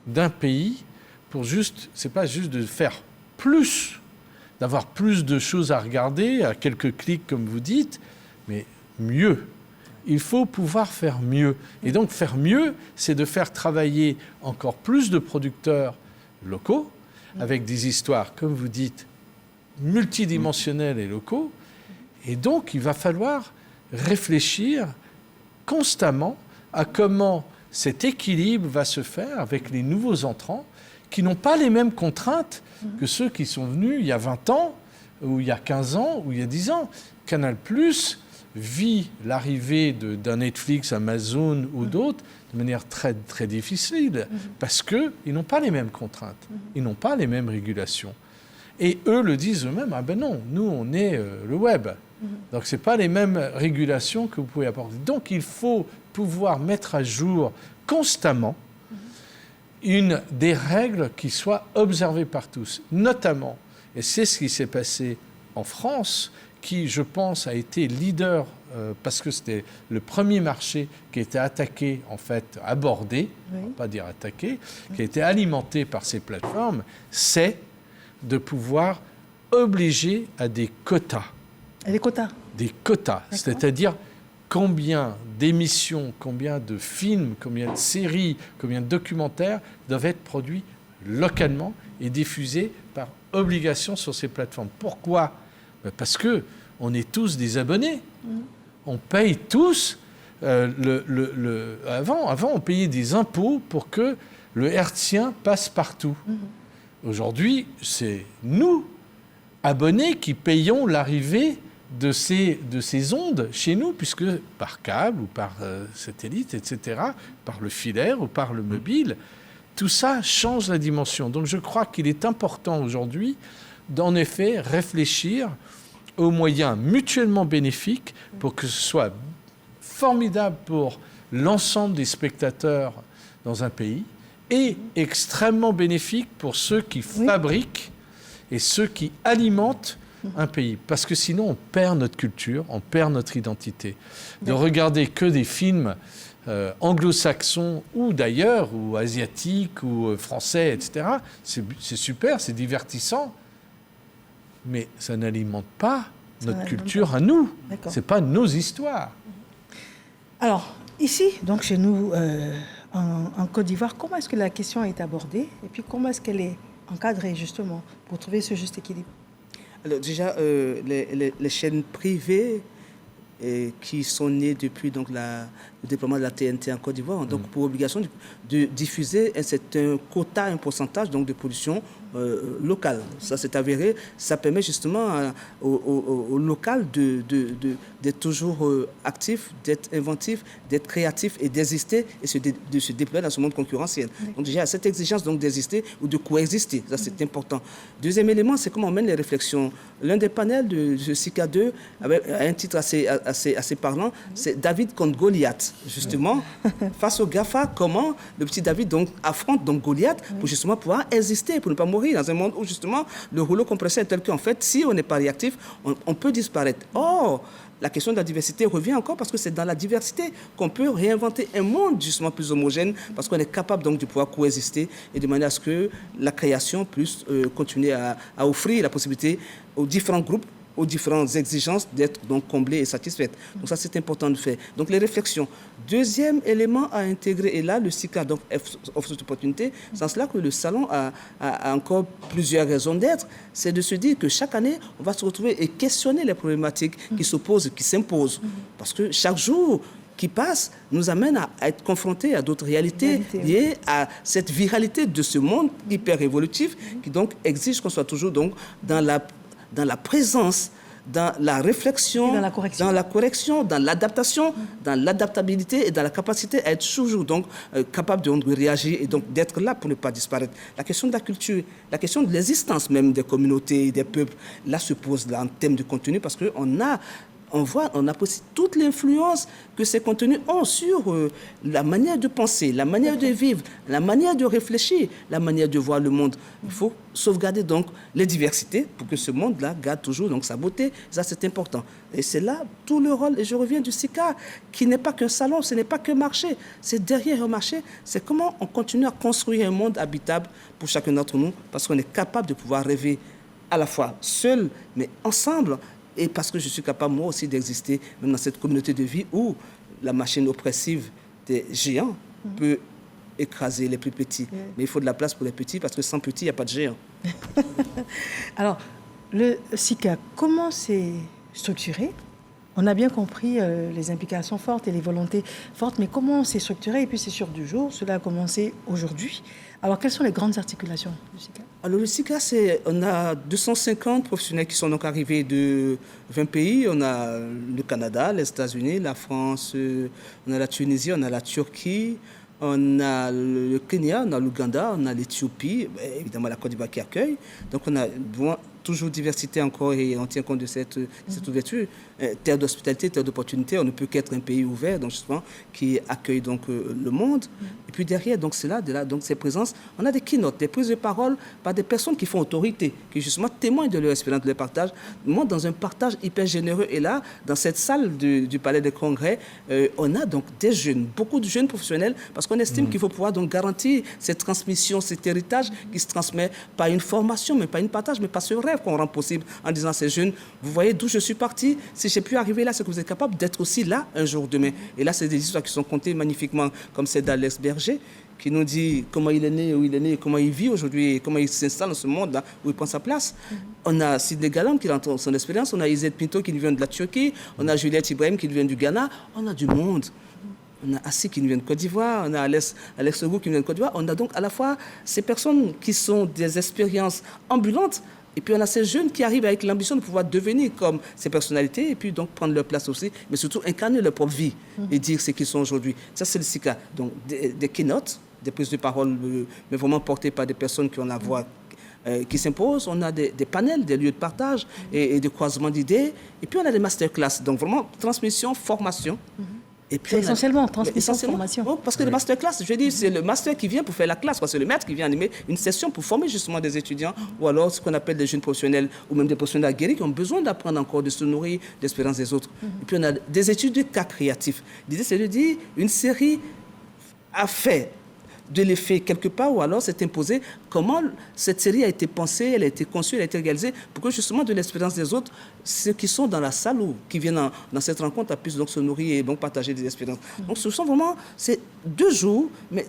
d'un pays pour juste, c'est pas juste de faire plus, d'avoir plus de choses à regarder, à quelques clics comme vous dites, mais mieux. Il faut pouvoir faire mieux. Et donc faire mieux, c'est de faire travailler encore plus de producteurs locaux, avec des histoires, comme vous dites, multidimensionnels et locaux. Et donc il va falloir réfléchir constamment à comment cet équilibre va se faire avec les nouveaux entrants qui n'ont pas les mêmes contraintes que ceux qui sont venus il y a 20 ans, ou il y a 15 ans, ou il y a 10 ans. Canal+ vit l'arrivée d'un Netflix, Amazon ou d'autres de manière très, très difficile parce qu'ils n'ont pas les mêmes contraintes, ils n'ont pas les mêmes régulations. Et eux le disent eux-mêmes, ah ben non, nous on est le web, Donc, ce n'est pas les mêmes régulations que vous pouvez apporter. Donc, il faut pouvoir mettre à jour constamment des règles qui soient observées par tous, notamment, et c'est ce qui s'est passé en France, qui, je pense, a été leader, parce que c'était le premier marché qui a été attaqué, en fait, abordé, on ne va pas dire attaqué, qui a été alimenté par ces plateformes, c'est de pouvoir obliger à des quotas. Et les quotas? Des quotas, c'est-à-dire combien d'émissions, combien de films, combien de séries, combien de documentaires doivent être produits localement et diffusés par obligation sur ces plateformes. Pourquoi? Parce qu'on est tous des abonnés. On paye tous. Avant, on payait des impôts pour que le hertzien passe partout. Aujourd'hui, c'est nous, abonnés, qui payons l'arrivée de ces ondes chez nous, puisque par câble ou par satellite, etc., par le filaire ou par le mobile, tout ça change la dimension. Donc je crois qu'il est important aujourd'hui d'en effet réfléchir aux moyens mutuellement bénéfiques pour que ce soit formidable pour l'ensemble des spectateurs dans un pays et extrêmement bénéfique pour ceux qui fabriquent et ceux qui alimentent un pays. Parce que sinon, on perd notre culture, on perd notre identité. De regarder que des films anglo-saxons ou d'ailleurs, ou asiatiques, ou français, etc., c'est super, c'est divertissant, mais ça n'alimente pas notre culture à nous. Ce n'est pas nos histoires. Alors, ici, donc chez nous, en Côte d'Ivoire, comment est-ce que la question est abordée et puis comment est-ce qu'elle est encadrée, justement, pour trouver ce juste équilibre? Alors déjà, les chaînes privées qui sont nées depuis donc, le déploiement de la TNT en Côte d'Ivoire ont donc pour obligation de diffuser un certain quota, un pourcentage donc, de pollution locale. Ça s'est avéré, ça permet justement au local d'être toujours actif, d'être inventif, d'être créatif et d'exister et de se déployer dans ce monde concurrentiel. Donc déjà, cette exigence donc d'exister ou de coexister, ça c'est important. Deuxième élément, c'est comment on mène les réflexions. L'un des panels de SICA 2 avait un titre assez parlant, c'est David contre Goliath. Justement, face au GAFA, comment le petit David donc, affronte donc Goliath pour justement pouvoir exister, pour ne pas mourir dans un monde où justement le rouleau compresseur est tel qu'en fait, si on n'est pas réactif, on peut disparaître. Or, la question de la diversité revient encore parce que c'est dans la diversité qu'on peut réinventer un monde justement plus homogène parce qu'on est capable donc de pouvoir coexister et de manière à ce que la création puisse continuer à offrir la possibilité aux différents groupes, aux différentes exigences d'être donc comblées et satisfaites. Donc ça, c'est important de faire. Donc les réflexions. Deuxième élément à intégrer, et là, le SICA donc, offre cette opportunité, c'est en cela que le salon a encore plusieurs raisons d'être, c'est de se dire que chaque année, on va se retrouver et questionner les problématiques qui s'opposent, qui s'imposent. Parce que chaque jour qui passe nous amène à être confrontés à d'autres réalités liées à cette viralité de ce monde hyper évolutif qui donc exige qu'on soit toujours donc dans la présence, dans la réflexion, dans la correction, dans l'adaptation, dans l'adaptabilité et dans la capacité à être toujours donc, capable de réagir et donc d'être là pour ne pas disparaître. La question de la culture, la question de l'existence même des communautés, des peuples, là se pose là, en termes de contenu parce on apprécie toute l'influence que ces contenus ont sur la manière de penser, la manière de vivre, la manière de réfléchir, la manière de voir le monde. Il faut sauvegarder donc les diversités pour que ce monde-là garde toujours donc, sa beauté. Ça, c'est important. Et c'est là tout le rôle, et je reviens du SICA, qui n'est pas qu'un salon, ce n'est pas qu'un marché. C'est derrière un marché, c'est comment on continue à construire un monde habitable pour chacun d'entre nous, parce qu'on est capable de pouvoir rêver à la fois seul, mais ensemble, et parce que je suis capable, moi aussi, d'exister même dans cette communauté de vie où la machine oppressive des géants peut écraser les plus petits. Mais il faut de la place pour les petits, parce que sans petits, il n'y a pas de géants. Alors, le SICA, comment c'est structuré? On a bien compris les implications fortes et les volontés fortes, mais comment c'est structuré? Et puis c'est sur du jour, cela a commencé aujourd'hui. Alors, quelles sont les grandes articulations du SICA? Alors, le SICA, on a 250 professionnels qui sont donc arrivés de 20 pays. On a le Canada, les États-Unis, la France, on a la Tunisie, on a la Turquie, on a le Kenya, on a l'Ouganda, on a l'Éthiopie, évidemment la Côte d'Ivoire qui accueille. Donc, on a toujours diversité encore et on tient compte de cette ouverture. Terre d'hospitalité, terre d'opportunité, on ne peut qu'être un pays ouvert, donc justement, qui accueille donc le monde. Et puis derrière, donc c'est là, donc ces présences, on a des keynotes, des prises de parole par des personnes qui font autorité, qui justement témoignent de leur expérience, de leur partage, montrent dans un partage hyper généreux. Et là, dans cette salle du Palais des Congrès, on a donc des jeunes, beaucoup de jeunes professionnels, parce qu'on estime qu'il faut pouvoir donc garantir cette transmission, cet héritage qui se transmet par une formation, mais pas une partage, mais par ce rêve qu'on rend possible en disant à ces jeunes, vous voyez d'où je suis parti, si j'ai pu arriver là, c'est que vous êtes capable d'être aussi là un jour demain. Et là, c'est des histoires qui sont contées magnifiquement, comme celle d'Alex Berger, qui nous dit comment il est né, où il est né, comment il vit aujourd'hui, comment il s'installe dans ce monde là où il prend sa place. On a Sidney Galam qui a son expérience, on a Izette Pinto qui nous vient de la Turquie, on a Juliette Ibrahim qui nous vient du Ghana, on a du monde. On a Assis qui nous vient de Côte d'Ivoire, on a Alex Ogou qui nous vient de Côte d'Ivoire. On a donc à la fois ces personnes qui sont des expériences ambulantes, et puis on a ces jeunes qui arrivent avec l'ambition de pouvoir devenir comme ces personnalités, et puis donc prendre leur place aussi, mais surtout incarner leur propre vie et dire ce qu'ils sont aujourd'hui. Ça, c'est le SICA. Donc des keynotes, des prises de parole, mais vraiment portées par des personnes qui ont la voix qui s'imposent. On a des panels, des lieux de partage et de croisement d'idées. Et puis on a des masterclass. Donc vraiment transmission, formation. Et puis c'est essentiellement transmission, formation. Oh, parce que le masterclass, je dis, c'est le master qui vient pour faire la classe, parce que c'est le maître qui vient animer une session pour former justement des étudiants, ou alors ce qu'on appelle des jeunes professionnels, ou même des professionnels aguerris qui ont besoin d'apprendre encore, de se nourrir d'expériences des autres. Et puis on a des études de cas créatifs. L'idée, c'est de dire, une série a fait de l'effet quelque part, ou alors c'est imposé comment cette série a été pensée, elle a été conçue, elle a été réalisée pour que justement de l'expérience des autres, ceux qui sont dans la salle ou qui viennent dans cette rencontre puissent donc se nourrir et donc partager des expériences. Donc ce sont vraiment, c'est 2 jours, mais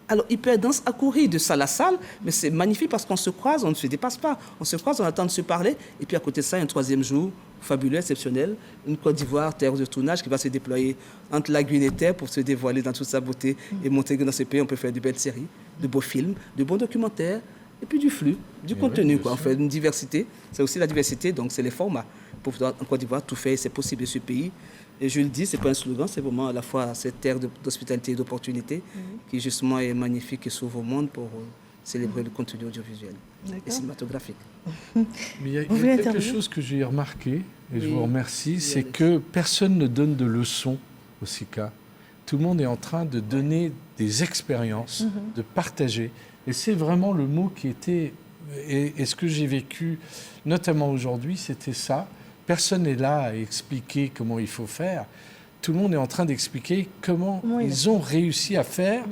alors hyper dense à courir de salle à salle, mais c'est magnifique parce qu'on se croise, on ne se dépasse pas, on se croise, on attend de se parler, et puis à côté de ça, un 3e jour, fabuleux, exceptionnel, une Côte d'Ivoire, terre de tournage qui va se déployer entre la Guyane et terre pour se dévoiler dans toute sa beauté et montrer que dans ce pays, on peut faire de belles séries, de beaux films, de bons documentaires, et puis du flux, du contenu, quoi. On fait une diversité, c'est aussi la diversité, donc c'est les formats. Pour pouvoir, en Côte d'Ivoire, tout faire, c'est possible de ce pays. Et je le dis, ce n'est pas un slogan, c'est vraiment à la fois cette terre d'hospitalité et d'opportunité qui justement est magnifique et s'ouvre au monde pour célébrer le contenu audiovisuel et cinématographique. Mais il y a quelque chose que j'ai remarqué, et je vous remercie, c'est que personne ne donne de leçons au SICA. Tout le monde est en train de donner des expériences, de partager. Et c'est vraiment le mot qui était... Et ce que j'ai vécu, notamment aujourd'hui, c'était ça. Personne n'est là à expliquer comment il faut faire. Tout le monde est en train d'expliquer comment ils ont réussi à faire.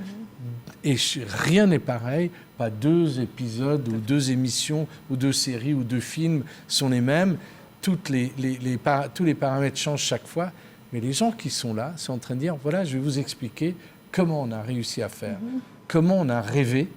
Et rien n'est pareil. Pas 2 épisodes ou 2 émissions ou 2 séries ou 2 films sont les mêmes. Tous les paramètres changent chaque fois. Mais les gens qui sont là sont en train de dire, voilà, je vais vous expliquer comment on a réussi à faire. Comment on a rêvé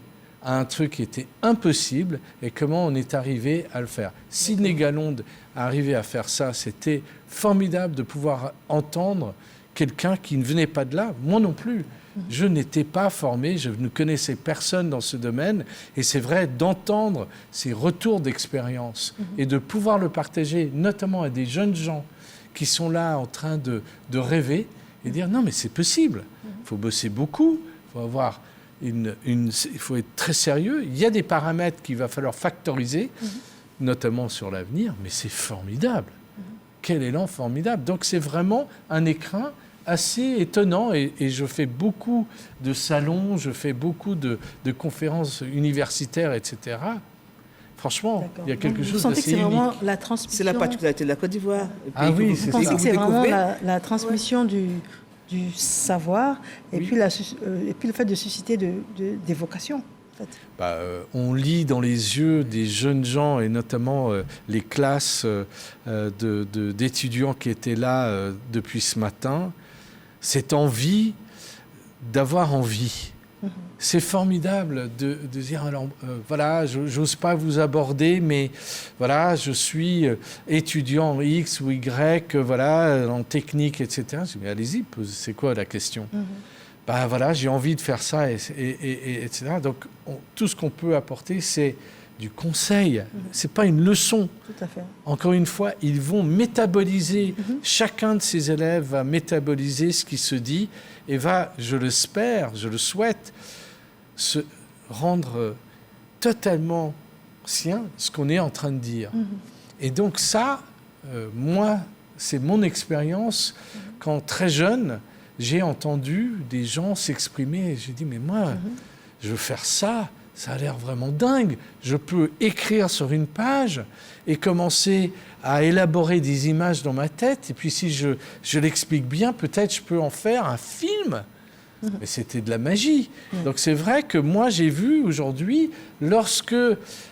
à un truc qui était impossible et comment on est arrivé à le faire. Sidney Galonde a arrivé à faire ça. C'était formidable de pouvoir entendre quelqu'un qui ne venait pas de là. Moi non plus. Je n'étais pas formé, je ne connaissais personne dans ce domaine. Et c'est vrai d'entendre ces retours d'expérience et de pouvoir le partager, notamment à des jeunes gens qui sont là en train de rêver et dire non mais c'est possible. Il faut bosser beaucoup, il faut avoir... il faut être très sérieux. Il y a des paramètres qu'il va falloir factoriser, notamment sur l'avenir, mais c'est formidable. Quel élan formidable. Donc c'est vraiment un écrin assez étonnant et je fais beaucoup de salons, je fais beaucoup de conférences universitaires, etc. Franchement, il y a quelque chose d'assez unique. Vous sentez que c'est vraiment la transmission... C'est la particularité de la Côte d'Ivoire. Ah oui, c'est ça. Vous pensez que c'est vraiment la transmission du savoir et puis le fait de susciter des vocations. En fait. On lit dans les yeux des jeunes gens et notamment les classes d'étudiants qui étaient là depuis ce matin, cette envie d'avoir envie. C'est formidable de dire, alors, voilà, j'ose pas vous aborder, mais voilà, je suis étudiant X ou Y, voilà, en technique, etc. Je dis, mais allez-y, c'est quoi la question ? Voilà, j'ai envie de faire ça, etc. Donc, tout ce qu'on peut apporter, c'est du conseil. C'est pas une leçon. Tout à fait. Encore une fois, ils vont métaboliser. Chacun de ces élèves va métaboliser ce qui se dit et va, je l'espère, je le souhaite, se rendre totalement ce qu'on est en train de dire. Et donc ça, moi, c'est mon expérience. Quand très jeune, j'ai entendu des gens s'exprimer. J'ai dit, mais moi, je veux faire ça. Ça a l'air vraiment dingue. Je peux écrire sur une page et commencer à élaborer des images dans ma tête. Et puis si je l'explique bien, peut-être je peux en faire un film. Mais c'était de la magie. Donc c'est vrai que moi j'ai vu aujourd'hui, lorsque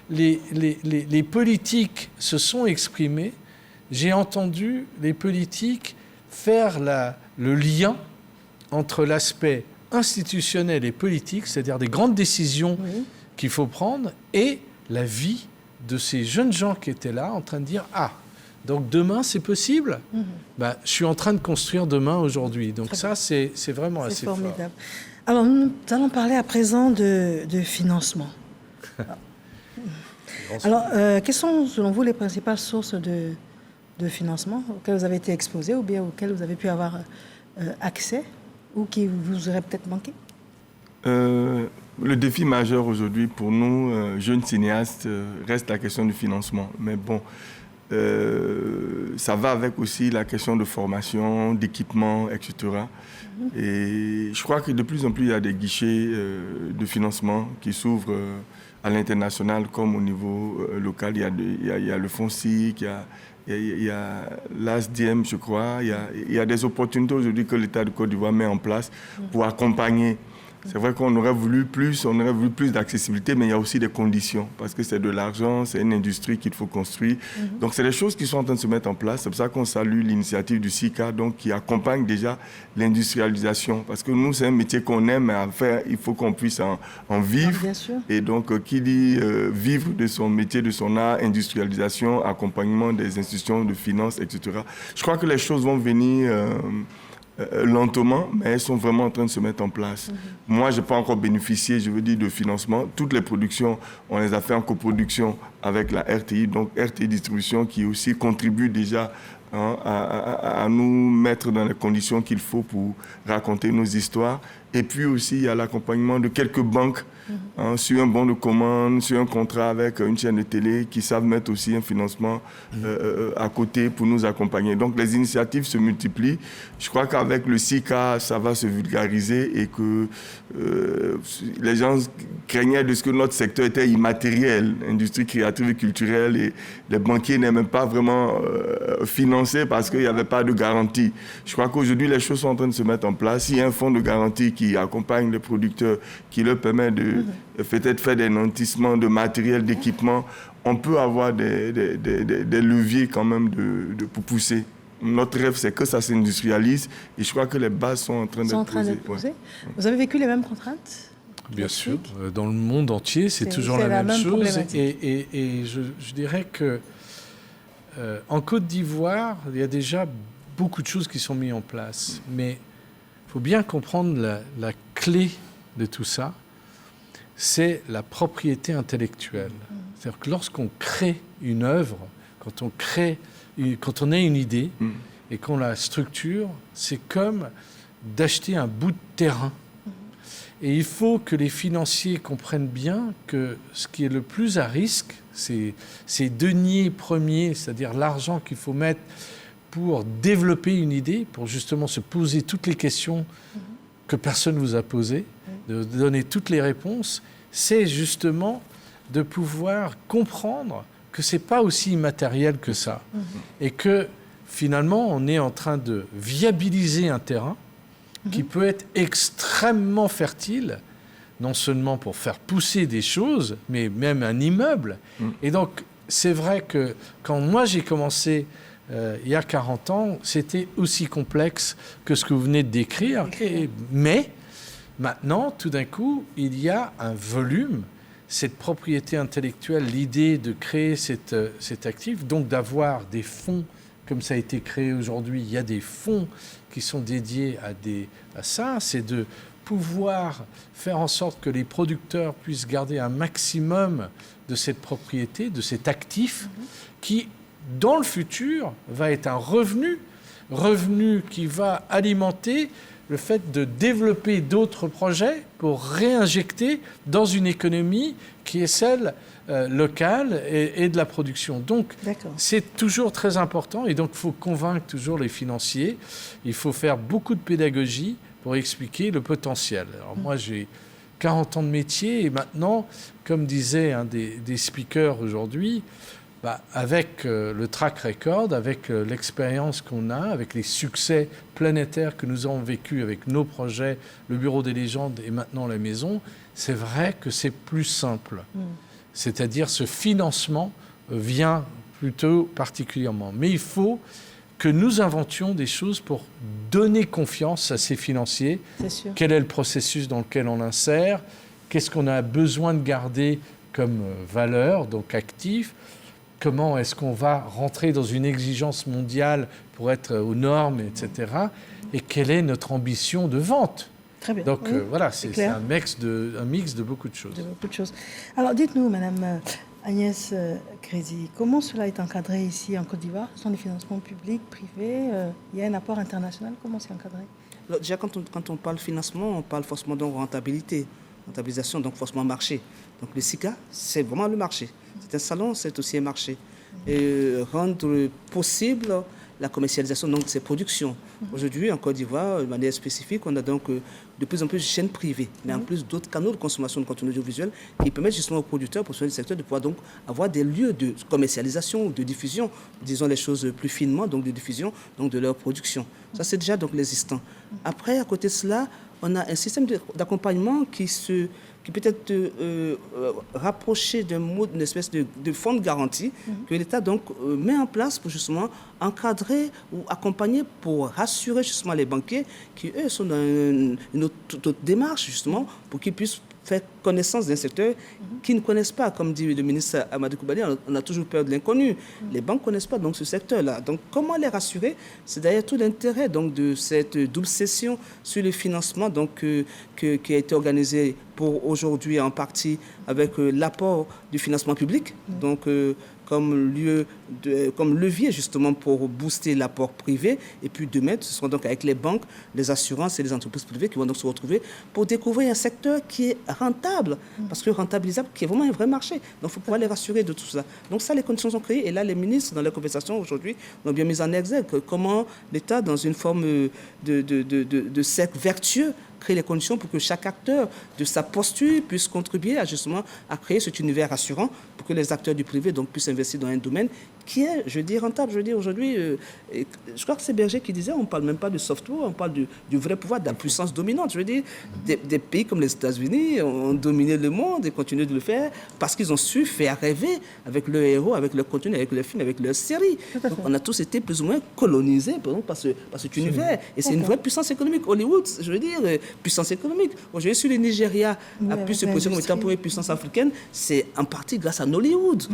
les politiques se sont exprimés, j'ai entendu les politiques faire le lien entre l'aspect institutionnel et politique, c'est-à-dire des grandes décisions qu'il faut prendre, et la vie de ces jeunes gens qui étaient là en train de dire « Ah, donc demain c'est possible ?» Je suis en train de construire demain aujourd'hui. Donc ça, c'est vraiment assez formidable. fort. Alors nous allons parler à présent de financement. Alors, quelles sont selon vous les principales sources de financement auxquelles vous avez été exposé ou bien auxquelles vous avez pu avoir accès ou qui vous auraient peut-être manqué? Le défi majeur aujourd'hui pour nous, jeunes cinéastes, reste la question du financement. Mais bon, ça va avec aussi la question de formation, d'équipement, etc. Et je crois que de plus en plus, il y a des guichets de financement qui s'ouvrent à l'international comme au niveau local. Il y a le FONSIC, il y a l'ASDM, je crois. Il y a des opportunités aujourd'hui que l'État de Côte d'Ivoire met en place pour accompagner. C'est vrai qu'on aurait voulu plus d'accessibilité, mais il y a aussi des conditions, parce que c'est de l'argent, c'est une industrie qu'il faut construire. Donc c'est des choses qui sont en train de se mettre en place. C'est pour ça qu'on salue l'initiative du SICA, donc, qui accompagne déjà l'industrialisation. Parce que nous, c'est un métier qu'on aime, mais à faire, il faut qu'on puisse en vivre. Bien sûr. Et donc, qui dit vivre de son métier, de son art, industrialisation, accompagnement des institutions de finances, etc. Je crois que les choses vont venir lentement, mais elles sont vraiment en train de se mettre en place. Moi, je n'ai pas encore bénéficié, je veux dire, de financement. Toutes les productions, on les a fait en coproduction avec la RTI, donc RTI Distribution, qui aussi contribue déjà à nous mettre dans les conditions qu'il faut pour raconter nos histoires. Et puis aussi, il y a l'accompagnement de quelques banques sur un bon de commande, sur un contrat avec une chaîne de télé qui savent mettre aussi un financement à côté pour nous accompagner. Donc les initiatives se multiplient. Je crois qu'avec le SICA, ça va se vulgariser et que les gens craignaient de ce que notre secteur était immatériel, industrie créative et culturelle, et les banquiers n'aimaient pas vraiment financer parce qu'il n'y avait pas de garantie. Je crois qu'aujourd'hui, les choses sont en train de se mettre en place. Il y a un fonds de garantie qui accompagne les producteurs, qui leur permet de peut-être faire des nantissements de matériel, d'équipement. On peut avoir des leviers quand même pour pousser. Notre rêve, c'est que ça s'industrialise et je crois que les bases sont en train d'être posées. Ouais. Vous avez vécu les mêmes contraintes? Bien sûr. Dans le monde entier, c'est toujours la même chose. Et je dirais que en Côte d'Ivoire, il y a déjà beaucoup de choses qui sont mises en place. Mais il faut bien comprendre la clé de tout ça, c'est la propriété intellectuelle. C'est-à-dire que lorsqu'on crée une œuvre, quand on a une idée et qu'on la structure, c'est comme d'acheter un bout de terrain. Et il faut que les financiers comprennent bien que ce qui est le plus à risque, c'est ces deniers premiers, c'est-à-dire l'argent qu'il faut mettre pour développer une idée, pour justement se poser toutes les questions que personne ne vous a posées, de donner toutes les réponses, c'est justement de pouvoir comprendre que ce n'est pas aussi immatériel que ça. Et que finalement, on est en train de viabiliser un terrain qui peut être extrêmement fertile, non seulement pour faire pousser des choses, mais même un immeuble. Et donc, c'est vrai que quand moi j'ai commencé il y a 40 ans, c'était aussi complexe que ce que vous venez de décrire. Mais maintenant, tout d'un coup, il y a un volume, cette propriété intellectuelle, l'idée de créer cet actif, donc d'avoir des fonds, comme ça a été créé aujourd'hui, il y a des fonds qui sont dédiés à ça, c'est de pouvoir faire en sorte que les producteurs puissent garder un maximum de cette propriété, de cet actif, qui, dans le futur, va être un revenu qui va alimenter le fait de développer d'autres projets pour réinjecter dans une économie qui est celle locale et de la production. Donc, c'est toujours très important et donc il faut convaincre toujours les financiers. Il faut faire beaucoup de pédagogie pour expliquer le potentiel. Alors moi, j'ai 40 ans de métier et maintenant, comme disait un des speakers aujourd'hui, avec le track record, avec l'expérience qu'on a, avec les succès planétaires que nous avons vécus avec nos projets, le Bureau des légendes et maintenant la maison, c'est vrai que c'est plus simple. C'est-à-dire ce financement vient plutôt particulièrement. Mais il faut que nous inventions des choses pour donner confiance à ces financiers. Quel est le processus dans lequel on l'insère? Qu'est-ce qu'on a besoin de garder comme valeur, donc actif? Comment est-ce qu'on va rentrer dans une exigence mondiale pour être aux normes, etc. Et quelle est notre ambition de vente? Très bien. Donc voilà, c'est un mix de beaucoup de choses. Alors dites-nous, Madame Agnès Crézy, comment cela est encadré ici en Côte d'Ivoire? Ce sont des financements publics, privés? Il y a un apport international? Comment c'est encadré? Alors, déjà, quand on parle financement, on parle forcément de rentabilité. Rentabilisation, donc forcément marché. Donc le SICA, c'est vraiment le marché. C'est un salon, c'est aussi un marché. Et rendre possible la commercialisation donc, de ces productions. Aujourd'hui, en Côte d'Ivoire, de manière spécifique, on a donc de plus en plus de chaînes privées, mais en plus d'autres canaux de consommation de contenu audiovisuel qui permettent justement aux producteurs, pour du secteur, de pouvoir donc avoir des lieux de commercialisation ou de diffusion, disons les choses plus finement, donc de diffusion donc de leur production. Ça, c'est déjà donc l'existant. Après, à côté de cela, on a un système d'accompagnement qui peut être rapproché d'une espèce de fonds de garantie que l'État donc met en place pour justement encadrer ou accompagner pour rassurer justement les banquiers qui, eux, sont dans une autre démarche justement pour qu'ils puissent faire connaissance d'un secteur qu'ils ne connaissent pas. Comme dit le ministre Amadou Koulibaly, on a toujours peur de l'inconnu. Les banques ne connaissent pas donc, ce secteur-là. Donc, comment les rassurer? C'est d'ailleurs tout l'intérêt donc, de cette double session sur le financement donc, qui a été organisée pour aujourd'hui en partie avec l'apport du financement public. Donc, comme levier justement pour booster l'apport privé. Et puis demain, ce sera donc avec les banques, les assurances et les entreprises privées qui vont donc se retrouver pour découvrir un secteur qui est rentable, parce que rentabilisable, qui est vraiment un vrai marché. Donc il faut pouvoir les rassurer de tout ça. Donc ça, les conditions sont créées. Et là, les ministres, dans leur conversation aujourd'hui, ont bien mis en exergue comment l'État, dans une forme de cercle vertueux, créer les conditions pour que chaque acteur de sa posture puisse contribuer à créer cet univers rassurant pour que les acteurs du privé donc, puissent investir dans un domaine qui est, je dis, rentable. Je dis aujourd'hui, je crois que c'est Berger qui disait, on ne parle même pas de software, on parle du vrai pouvoir, de la puissance dominante. Je veux dire, des pays comme les États-Unis ont dominé le monde et continuent de le faire parce qu'ils ont su faire rêver avec leurs héros, avec leur contenu, avec leurs films, avec leurs séries. Donc, on a tous été plus ou moins colonisés par cet univers. Et c'est une vraie puissance économique. Hollywood, je veux dire, puissance économique. Aujourd'hui, sur le Nigeria a pu se positionner comme étant la première puissance africaine, c'est en partie grâce à Nollywood.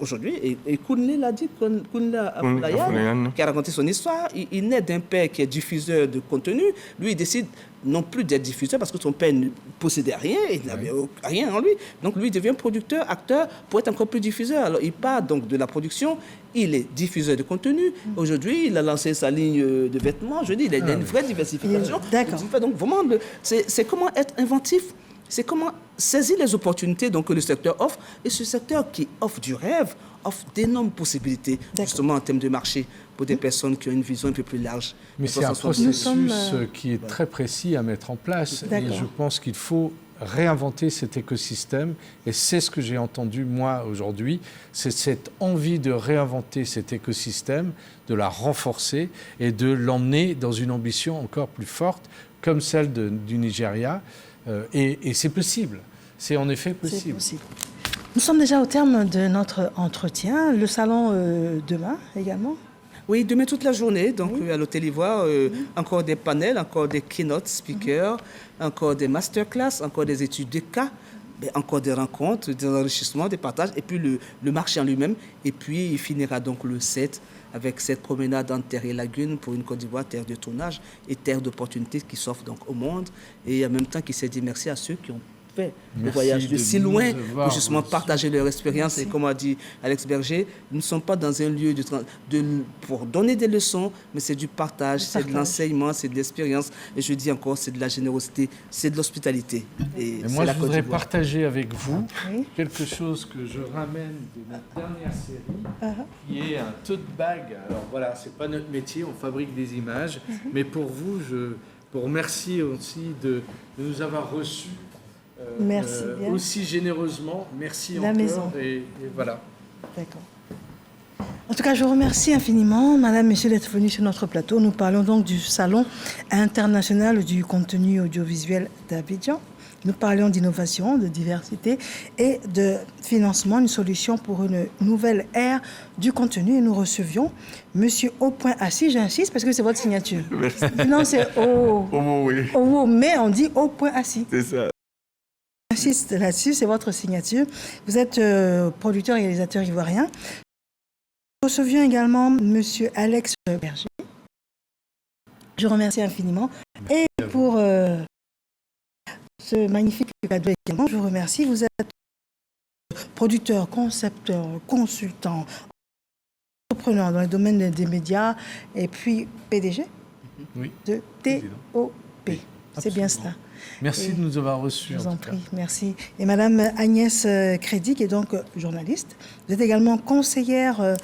Aujourd'hui, et Kounle l'a dit, Kounle Afolayan, qui a raconté son histoire, il naît d'un père qui est diffuseur de contenu. Lui, il décide non plus d'être diffuseur parce que son père ne possédait rien, il n'avait rien en lui. Donc lui, il devient producteur, acteur, pour être encore plus diffuseur. Alors il part donc de la production, il est diffuseur de contenu. Aujourd'hui, il a lancé sa ligne de vêtements. Je dis, il a une vraie diversification. D'accord. Donc vraiment, c'est comment être inventif. C'est comment saisir les opportunités donc, que le secteur offre. Et ce secteur qui offre du rêve, offre d'énormes possibilités, justement en termes de marché, pour des personnes qui ont une vision un peu plus large. Mais c'est un processus qui est très précis à mettre en place. Et je pense qu'il faut réinventer cet écosystème. Et c'est ce que j'ai entendu, moi, aujourd'hui. C'est cette envie de réinventer cet écosystème, de la renforcer et de l'emmener dans une ambition encore plus forte, comme celle du Nigeria. Et c'est possible. C'est en effet possible. Nous sommes déjà au terme de notre entretien. Le salon demain également? Oui, demain toute la journée, donc à l'Hôtel Ivoire, encore des panels, encore des keynote speakers, encore des masterclass, encore des études de cas, encore des rencontres, des enrichissements, des partages, et puis le marché en lui-même. Et puis il finira donc le 7 avec cette promenade en terre et lagune pour une Côte d'Ivoire, terre de tournage et terre d'opportunités qui s'offre donc au monde. Et en même temps qui s'est dit merci à ceux qui ont fait le Merci voyage de de si nous loin avoir pour justement reçus. partager leur expérience. Et comme a dit Alex Berger, nous ne sommes pas dans un lieu pour donner des leçons, mais c'est du partage, c'est de l'enseignement, c'est de l'expérience. Et je dis encore, c'est de la générosité, c'est de l'hospitalité. Et c'est moi, la je Côte voudrais d'Ivoire. partager avec vous Oui. quelque chose que je ramène de notre dernière série, qui est un tote bag. Alors voilà, c'est pas notre métier, on fabrique des images, mais pour vous, je vous remercie aussi de nous avoir reçus Merci bien. aussi généreusement. Merci La encore. maison. Et voilà. D'accord. En tout cas, je vous remercie infiniment, Madame, Monsieur, d'être venus sur notre plateau. Nous parlons donc du Salon international du contenu audiovisuel d'Abidjan. Nous parlions d'innovation, de diversité et de financement, une solution pour une nouvelle ère du contenu. Et nous recevions Monsieur O.Assis, j'insiste parce que c'est votre signature. Merci. Non, c'est O. Oui, O, mais on dit O.Assis. c'est ça. J'insiste là-dessus, c'est votre signature. Vous êtes producteur et réalisateur ivoirien. Nous recevions également Monsieur Alex Berger. Je vous remercie infiniment. Et pour ce magnifique cadeau également, je vous remercie. Vous êtes producteur, concepteur, consultant, entrepreneur dans le domaine des médias et puis PDG Oui. de TOP. C'est bien cela. Merci Et de nous avoir reçus. Je vous en en tout cas. prie, merci. Et Madame Agnès Crédit, qui est donc journaliste. Vous êtes également conseillère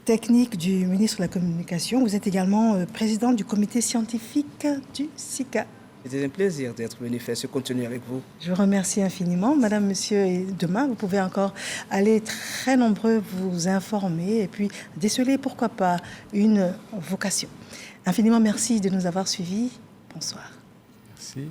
technique du ministre de la Communication. Vous êtes également présidente du comité scientifique du SICA. C'était un plaisir d'être venu faire ce contenu avec vous. Je vous remercie infiniment. Madame, Monsieur, et demain, vous pouvez encore aller très nombreux vous informer et puis déceler, pourquoi pas, une vocation. Infiniment merci de nous avoir suivis. Bonsoir. Merci.